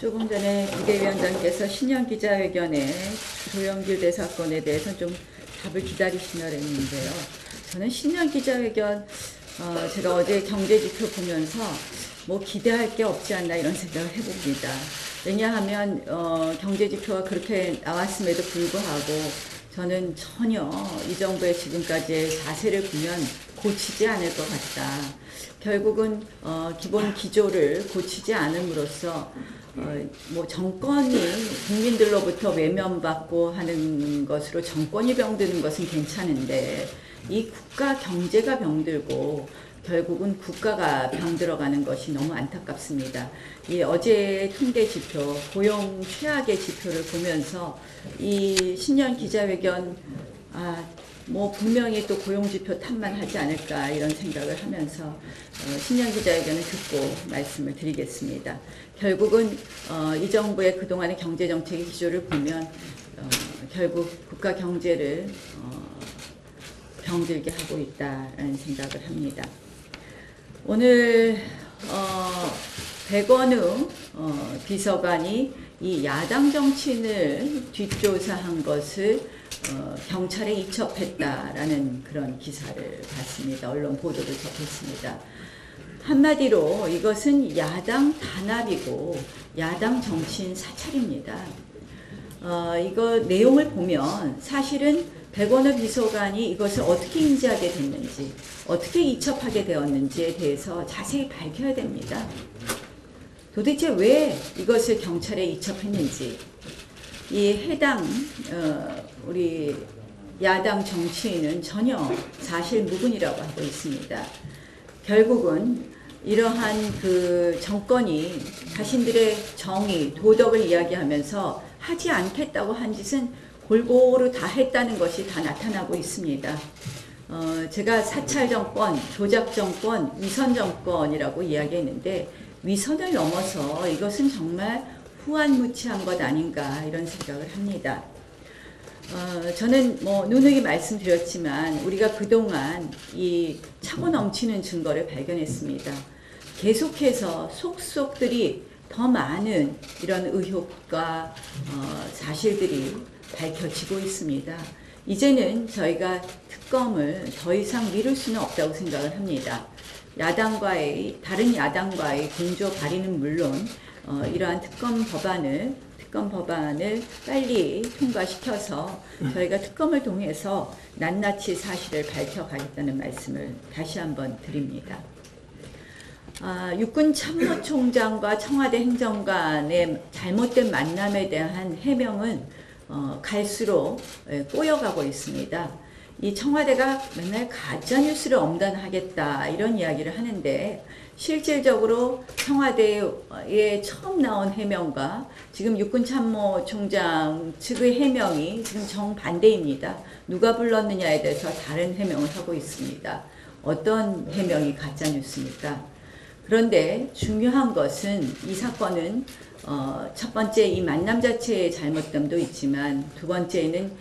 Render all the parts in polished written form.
조금 전에 비대위원장께서 신년 기자회견에 조영길 대 사건에 대해서 좀 답을 기다리시나 했는데요. 저는 신년 기자회견 제가 어제 경제지표 보면서 뭐 기대할 게 없지 않나 이런 생각을 해봅니다. 왜냐하면 경제지표가 그렇게 나왔음에도 불구하고 저는 전혀 이 정부의 지금까지의 자세를 보면 고치지 않을 것 같다. 결국은 기본 기조를 고치지 않음으로써 뭐 정권이 국민들로부터 외면받고 하는 것으로 정권이 병드는 것은 괜찮은데 이 국가 경제가 병들고 결국은 국가가 병들어가는 것이 너무 안타깝습니다. 이 어제의 통계 지표, 고용 최악의 지표를 보면서 이 신년 기자회견 뭐 분명히 또 고용지표 탓만 하지 않을까 이런 생각을 하면서 신년 기자회견을 듣고 말씀을 드리겠습니다. 결국은 이 정부의 그동안의 경제정책의 기조를 보면 결국 국가 경제를 병들게 하고 있다라는 생각을 합니다. 오늘 백원우 비서관이 이 야당 정치인을 뒷조사한 것을 경찰에 이첩했다라는 그런 기사를 봤습니다. 언론 보도를 접했습니다. 한마디로 이것은 야당 단합이고 야당 정치인 사찰입니다. 이거 내용을 보면 사실은 백원우 비서관이 이것을 어떻게 인지하게 됐는지, 어떻게 이첩하게 되었는지에 대해서 자세히 밝혀야 됩니다. 도대체 왜 이것을 경찰에 이첩했는지, 이 해당 우리 야당 정치인은 전혀 사실 무근이라고 하고 있습니다. 결국은 이러한 그 정권이 자신들의 정의, 도덕을 이야기하면서 하지 않겠다고 한 짓은 골고루 다 했다는 것이 다 나타나고 있습니다. 제가 사찰 정권, 조작 정권, 위선 정권이라고 이야기했는데 위선을 넘어서 이것은 정말 후한무치한 것 아닌가 이런 생각을 합니다. 저는 뭐 누누이 말씀드렸지만 우리가 그동안 이 차고 넘치는 증거를 발견했습니다. 계속해서 속속들이 더 많은 이런 의혹과 사실들이 밝혀지고 있습니다. 이제는 저희가 특검을 더 이상 미룰 수는 없다고 생각을 합니다. 다른 야당과의 공조 발의는 물론 이러한 특검 법안을 빨리 통과시켜서 저희가 특검을 통해서 낱낱이 사실을 밝혀가겠다는 말씀을 다시 한번 드립니다. 육군 참모총장과 청와대 행정관의 잘못된 만남에 대한 해명은 갈수록 꼬여가고 있습니다. 이 청와대가 맨날 가짜뉴스를 엄단하겠다 이런 이야기를 하는데 실질적으로 청와대에 처음 나온 해명과 지금 육군참모총장 측의 해명이 지금 정반대입니다. 누가 불렀느냐에 대해서 다른 해명을 하고 있습니다. 어떤 해명이 가짜뉴스입니까? 그런데 중요한 것은 이 사건은 첫 번째 이 만남 자체의 잘못됨도 있지만 두 번째는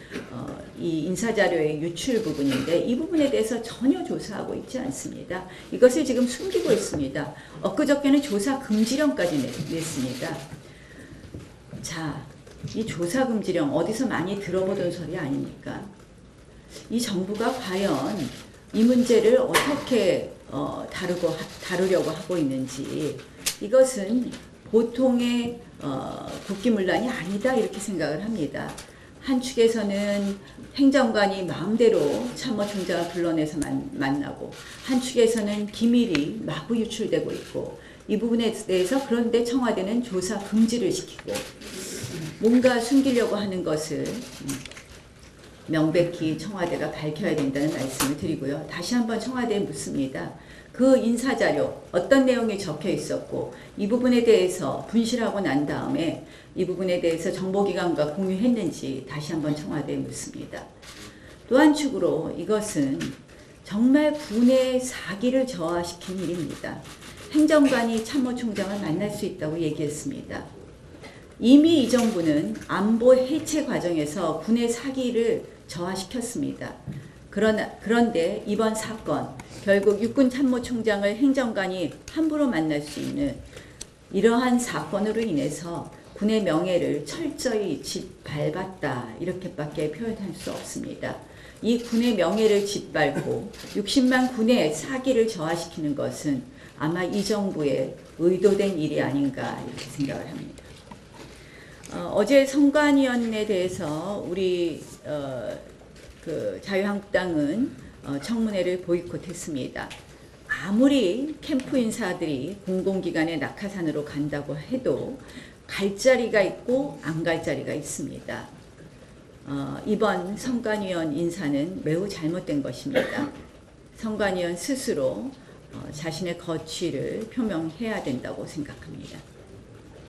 이 인사자료의 유출 부분인데 이 부분에 대해서 전혀 조사하고 있지 않습니다. 이것을 지금 숨기고 있습니다. 엊그저께는 조사 금지령까지 냈습니다. 자, 이 조사 금지령 어디서 많이 들어보던 소리 아닙니까? 이 정부가 과연 이 문제를 어떻게 다루려고 하고 있는지 이것은 보통의 국기문란이 아니다 이렇게 생각을 합니다. 한 축에서는 행정관이 마음대로 참모총장을 불러내서 만나고 한 축에서는 기밀이 마구 유출되고 있고 이 부분에 대해서 그런데 청와대는 조사 금지를 시키고 뭔가 숨기려고 하는 것을 명백히 청와대가 밝혀야 된다는 말씀을 드리고요. 다시 한번 청와대에 묻습니다. 그 인사자료 어떤 내용이 적혀 있었고 이 부분에 대해서 분실하고 난 다음에 이 부분에 대해서 정보기관과 공유했는지 다시 한번 청와대에 묻습니다. 또 한 축으로 이것은 정말 군의 사기를 저하시킨 일입니다. 행정관이 참모총장을 만날 수 있다고 얘기했습니다. 이미 이 정부는 안보 해체 과정에서 군의 사기를 저하시켰습니다. 그런데 이번 사건 결국 육군 참모총장을 행정관이 함부로 만날 수 있는 이러한 사건으로 인해서 군의 명예를 철저히 짓밟았다 이렇게밖에 표현할 수 없습니다. 이 군의 명예를 짓밟고 60만 군의 사기를 저하시키는 것은 아마 이 정부의 의도된 일이 아닌가 이렇게 생각을 합니다. 어제 선관위원회에 대해서 우리 자유한국당은 청문회를 보이콧했습니다. 아무리 캠프 인사들이 공공기관의 낙하산으로 간다고 해도 갈 자리가 있고 안 갈 자리가 있습니다. 이번 선관위원 인사는 매우 잘못된 것입니다. 선관위원 스스로 자신의 거취를 표명해야 된다고 생각합니다.